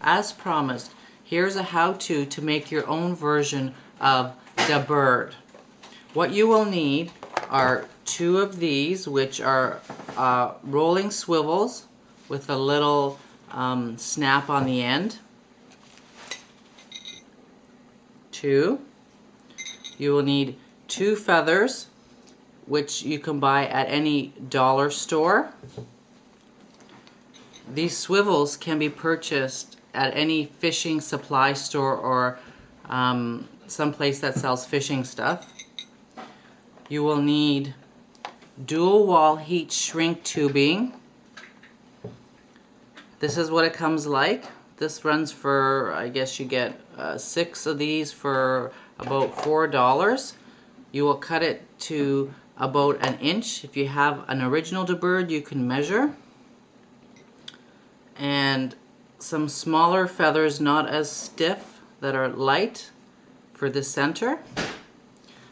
as promised, here's a how-to to make your own version of the bird. What you will need are 2 of these, which are rolling swivels with a little snap on the end. 2. You will need 2 feathers, which you can buy at any dollar store. These swivels can be purchased at any fishing supply store or some place that sells fishing stuff. You will need dual wall heat shrink tubing. This is what it comes like. This runs for, I guess you get 6 of these for about $4. You will cut it to about 1 inch. If you have an original bird, you can measure. And some smaller feathers, not as stiff, that are light for the center.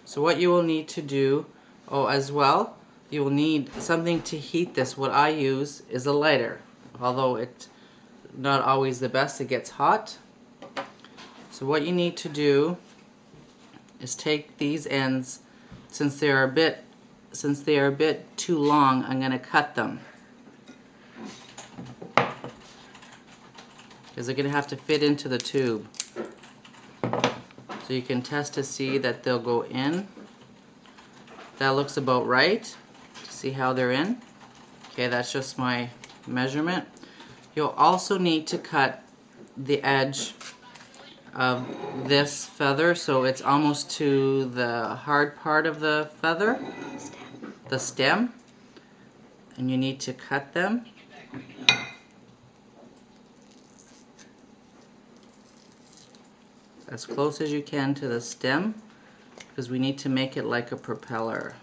So what you will need to do, as well, you will need something to heat this. What I use is a lighter, although it's not always the best, it gets hot. So what you need to do is take these ends, since they are a bit too long, I'm going to cut them, because they're going to have to fit into the tube. So you can test to see that they'll go in. That looks about right. See how they're in? Okay, that's just my measurement. You'll also need to cut the edge of this feather so it's almost to the hard part of the feather, the stem, and you need to cut them. As close as you can to the stem, because we need to make it like a propeller.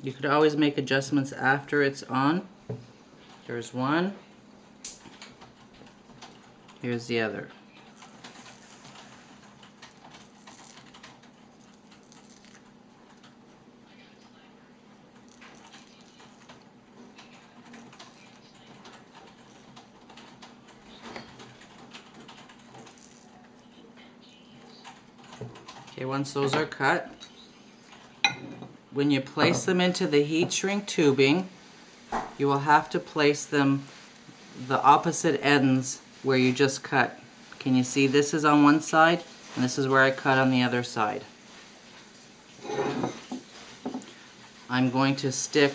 You could always make adjustments after it's on. There's one. Here's the other. Okay, once those are cut, when you place them into the heat shrink tubing, you will have to place them the opposite ends where you just cut. Can you see this is on one side and this is where I cut on the other side. I'm going to stick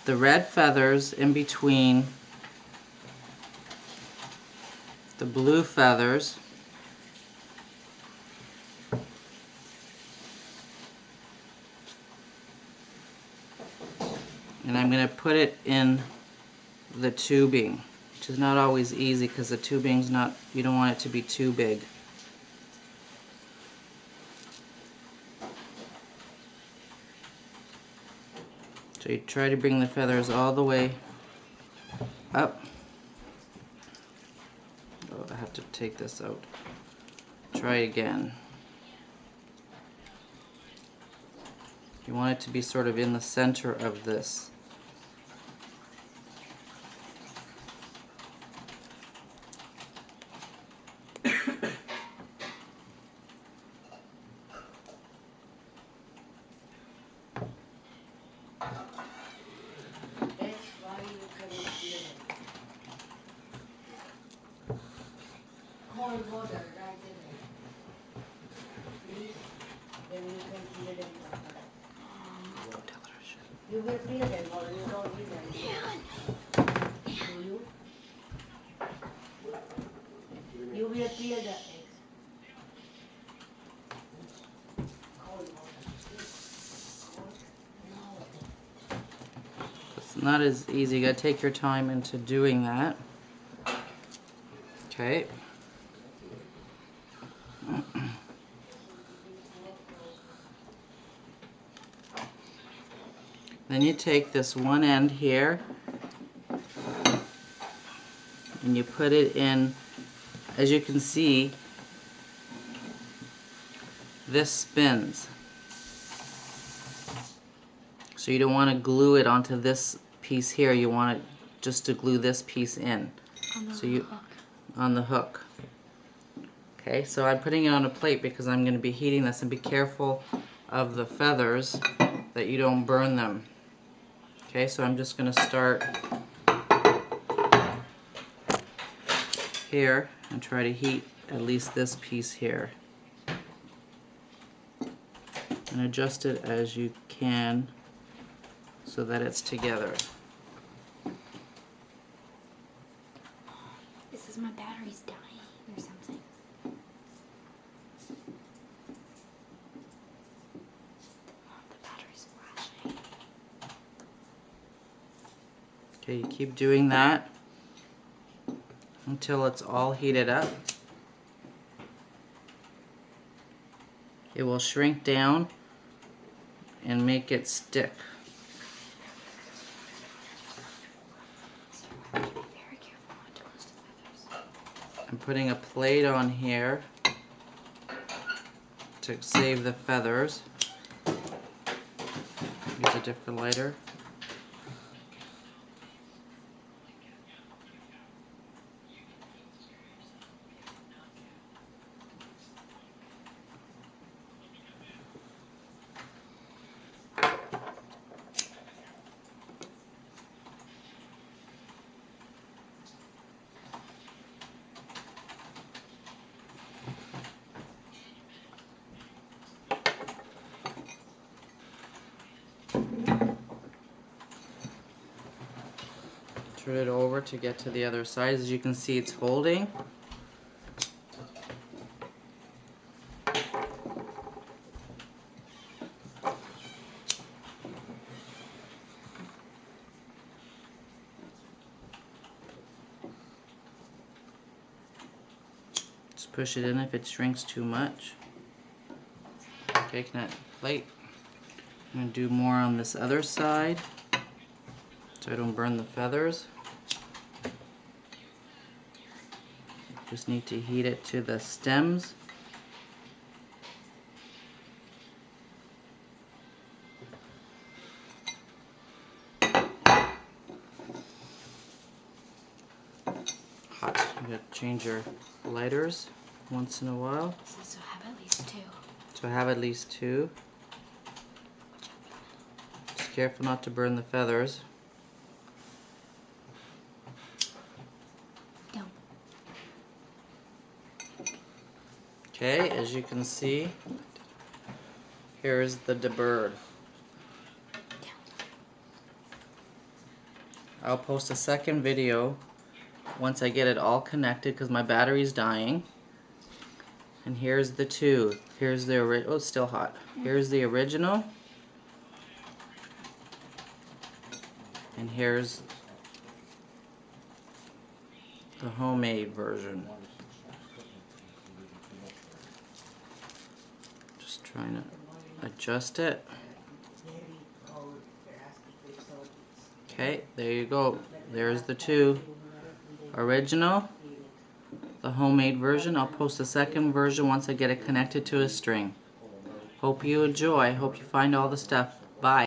the red feathers in between the blue feathers, and I'm going to put it in the tubing, which is not always easy because the tubing's not, you don't want it to be too big. So you try to bring the feathers all the way up. Oh, I have to take this out. Try again. You want it to be sort of in the center of this. Cold water right in there. Please, then you can peel them properly. Don't tell her shit. You will peel them or you don't peel them. Do you? You will peel the eggs. Cold water. Cold? No. It's not as easy. You gotta take your time into doing that. Okay. Then you take this one end here and you put it in. As you can see, this spins. So you don't want to glue it onto this piece here. You want it just to glue this piece in. On the hook. Okay, so I'm putting it on a plate because I'm going to be heating this, and be careful of the feathers that you don't burn them. Okay, so I'm just going to start here and try to heat at least this piece here. And adjust it as you can so that it's together. It says my battery's dying or something. The battery's flashing. Okay, you keep doing that until it's all heated up. It will shrink down and make it stick. So I have to be very careful not to close the feathers. I'm putting a plate on here to save the feathers. Use a different lighter. Turn it over to get to the other side. As you can see, it's holding. Just push it in if it shrinks too much. Taking that plate. I'm going to do more on this other side so I don't burn the feathers. Just need to heat it to the stems. Hot. You gotta change your lighters once in a while. So have at least two. So have at least two. Just careful not to burn the feathers. Don't. Okay, as you can see, here's the bird. I'll post a second video once I get it all connected because my battery's dying. And here's the two. Here's the original. Oh, it's still hot. Here's the original. And here's the homemade version. Just trying to adjust it. Okay, there you go. There's the two. Original, the homemade version. I'll post a second version once I get it connected to a string. Hope you enjoy. Hope you find all the stuff. Bye.